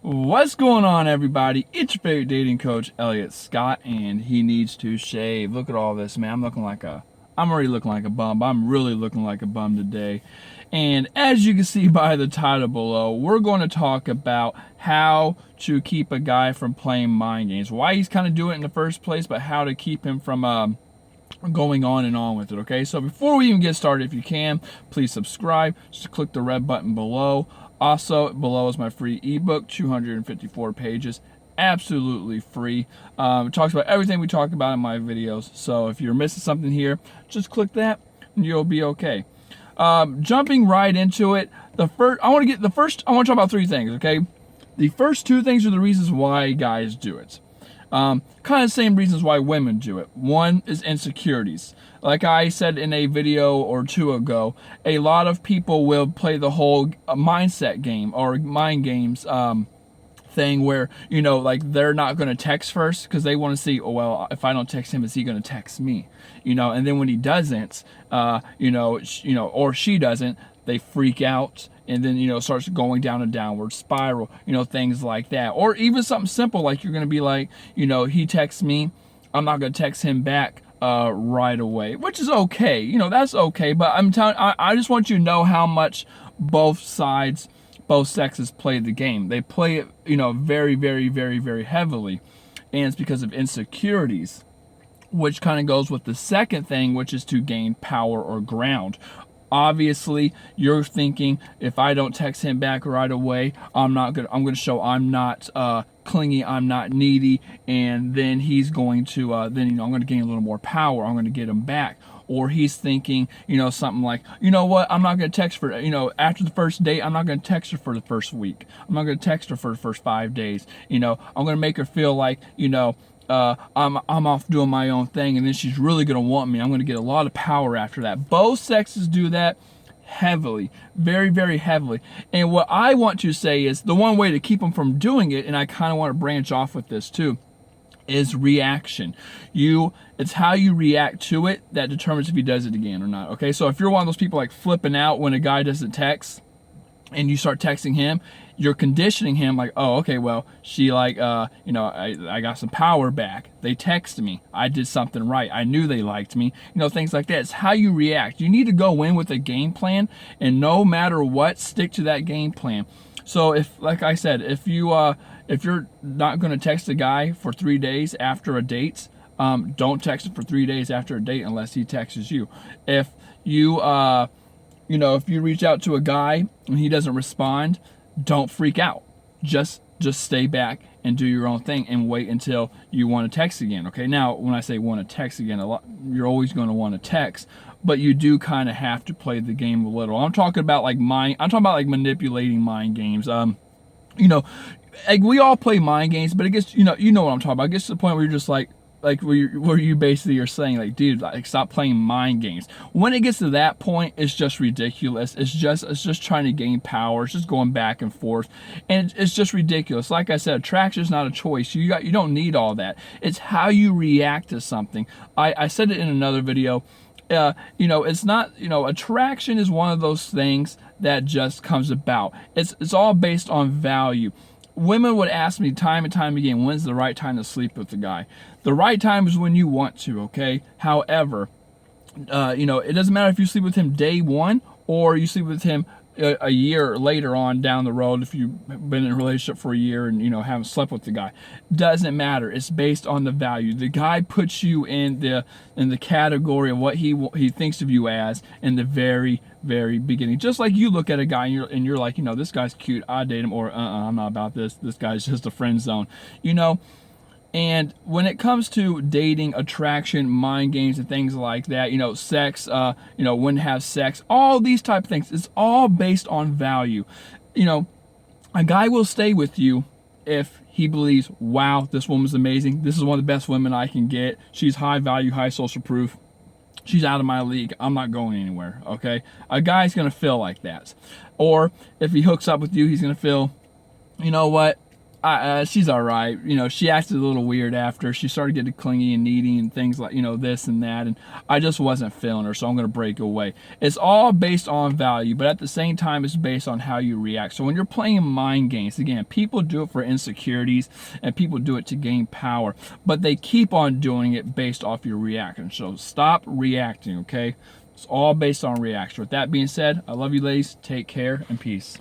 What's going on, everybody? It's your favorite dating coach, Elliot Scott, and he needs to shave. Look at all this, man. I'm already looking like a bum. I'm really looking like a bum today. And as you can see by the title below, we're going to talk about how to keep a guy from playing mind games. Why he's kind of doing it in the first place, but how to keep him from going on and on with it. Okay, so before we even get started, if you can, please subscribe. Just click the red button below. Also below is my free ebook, 254 pages, absolutely free. It talks about everything we talk about in my videos, so if you're missing something here, just click that and you'll be okay. Jumping right into it, I want to talk about three things. Okay, the first two things are the reasons why guys do it. Kind of the same reasons why women do it. One is insecurities. Like I said in a video or two ago, a lot of people will play the whole mindset game or mind games thing where, like they're not going to text first because they want to see, oh, well, if I don't text him, is he going to text me? And then when he doesn't, or she doesn't, they freak out. And then, starts going down a downward spiral, things like that. Or even something simple like you're going to be like, he texts me, I'm not going to text him back right away, which is okay. That's okay. But I just want you to know how much both sexes play the game. They play it, very, very, very, very heavily. And it's because of insecurities, which kind of goes with the second thing, which is to gain power or ground. Obviously, you're thinking, if I don't text him back right away, I'm going to show I'm not clingy, I'm not needy, and then he's going to I'm going to gain a little more power. I'm going to get him back. Or he's thinking, something like, what, I'm not going to text for, after the first date, I'm not going to text her for the first week. I'm not going to text her for the first 5 days. I'm going to make her feel like, I'm off doing my own thing, and then she's really going to want me. I'm going to get a lot of power after that. Both sexes do that heavily, very, very heavily. And what I want to say is the one way to keep them from doing it, and I kind of want to branch off with this too, is reaction. It's how you react to it that determines if he does it again or not. Okay, so if you're one of those people like flipping out when a guy doesn't text, and you start texting him, you're conditioning him like, oh, okay, well, she I got some power back. They texted me. I did something right. I knew they liked me. Things like that. It's how you react. You need to go in with a game plan, and no matter what, stick to that game plan. So if, like I said, if you're not going to text a guy for 3 days after a date, don't text him for 3 days after a date unless he texts you. If if you reach out to a guy and he doesn't respond, don't freak out. Just stay back and do your own thing and wait until you want to text again. Okay. Now, when I say want to text again, you're always going to want to text, but you do kind of have to play the game a little. I'm talking about like manipulating mind games. Like we all play mind games, but it gets, what I'm talking about. It gets to the point where you're just like where you basically are saying like, dude, like stop playing mind games. When it gets to that point, it's just ridiculous. It's just trying to gain power. It's just going back and forth, and it's just ridiculous. Like I said, attraction is not a choice. You don't need all that. It's how you react to something. I said it in another video. It's not, attraction is one of those things that just comes about. It's all based on value. Women would ask me time and time again, when's the right time to sleep with the guy? The right time is when you want to, okay? However, it doesn't matter if you sleep with him day one or you sleep with him a year later on down the road, if you've been in a relationship for a year and haven't slept with the guy. Doesn't matter. It's based on the value. The guy puts you in the category of what he thinks of you as in the very, very beginning. Just like you look at a guy and you're like, this guy's cute, I date him, or I'm not about this guy's just a friend zone. And when it comes to dating, attraction, mind games, and things like that, sex, when to have sex, all these type of things, it's all based on value. A guy will stay with you if he believes, wow, this woman's amazing. This is one of the best women I can get. She's high value, high social proof. She's out of my league. I'm not going anywhere, okay? A guy's going to feel like that. Or if he hooks up with you, he's going to feel, you know what? She's all right. You know, she acted a little weird after. She started getting clingy and needy and things like, you know, this and that. And I just wasn't feeling her, so I'm going to break away. It's all based on value, but at the same time, it's based on how you react. So when you're playing mind games, again, people do it for insecurities and people do it to gain power, but they keep on doing it based off your reaction. So stop reacting, okay? It's all based on reaction. With that being said, I love you ladies. Take care and peace.